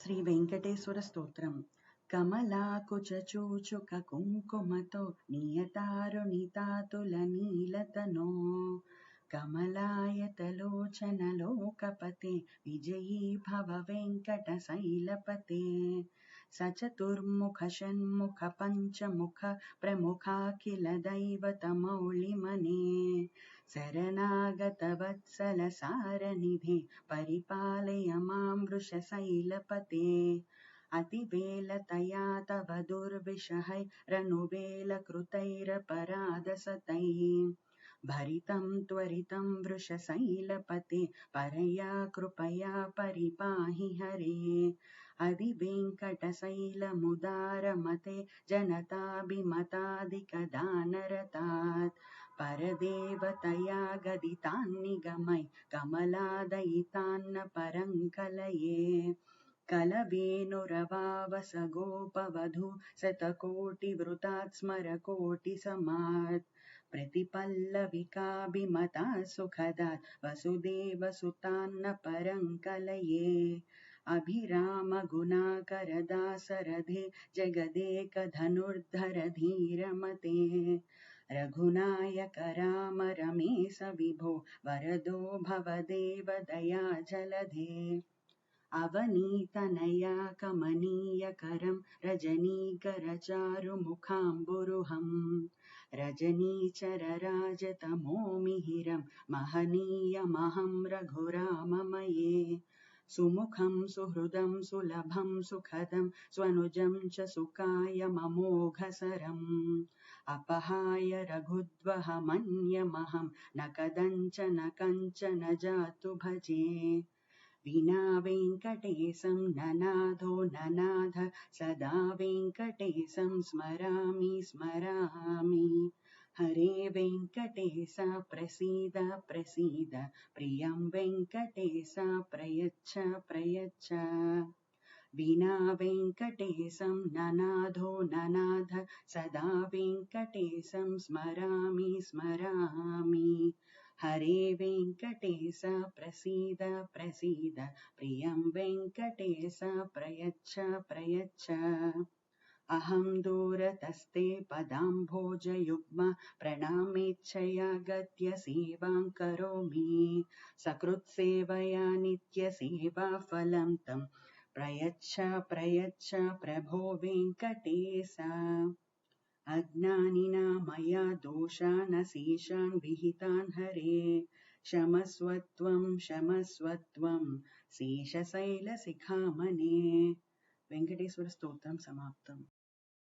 श्रीवेङ्कटेश्वरस्तोत्रम्। कमलाकुचूचुककुङ्कुमतो नियतारुणितातुलनीलतनो कमलायतलोचनलोकपते विजयी भव वेङ्कटशैलपते। सचतुर्मुख षण्मुख पञ्चमुख प्रमुखाखिल दैवतमौलिमने शरणागत वत्सल सारनिधे परिपालय मां वृषशैलपते। अतिवेलतया तव दुर्विषहैरनुवेलकृतैरपराधसतैः भरितं त्वरितं वृषशैलपते परया कृपया परिपाहि हरे। अधिवेङ्कटशैलमुदारमते जनताभिमताधिकदानरतात् परदेवतया गदितान्निगमै कमलादयितान्न परङ्कलये। कलवेणुरवावस गोपवधू शतकोटिवृतात् स्मरकोटिसमात् प्रतिपल्लविकाभिमता सुखदात् वसुदेवसुतान्न परङ्कलये। अभिराम गुणाकर दासरथे जगदेकधनुर्धर धीरमते रघुनायक राम रमेश विभो वरदो भवदेव दया जलधे। अवनीतनया कमनीयकरं रजनीकरचारुमुखाम्बुरुहं रजनीचरराजतमोमिहिरं महनीयमहं रघुराममये। सुमुखं सुहृदं सुलभं सुखदं स्वनुजं च सुकायममोघसरम् अपहाय रघुद्वहमन्यमहं न कदञ्चन जातु भजे। विना वेङ्कटेशं ननाथो ननाथ सदा वेङ्कटेशं स्मरामि स्मरामि। हरे वेङ्कटेश प्रसीद प्रसीद प्रियं वेङ्कटेश प्रयच्छ प्रयच्छ। विना वेङ्कटेशं ननाथो ननाथ सदा वेङ्कटेशं स्मरामि स्मरामि। हरे वेङ्कटेश प्रसीद प्रसीद प्रियं वेङ्कटेश प्रयच्छ प्रयच्छ। अहं दूरतस्ते पदाम्भोजयुग्म प्रणामेच्छया गत्य सेवां करोमि। सकृत्सेवया नित्यसेवाफलं तं प्रयच्छ प्रयच्छ प्रभो वेङ्कटेश। अज्ञानिना मया दोषानशेषान् विहितान् हरे क्षमस्वत्वं क्षमस्वत्वं शेषशैलशिखामणे। वेङ्कटेश्वरस्तोत्रं समाप्तम्।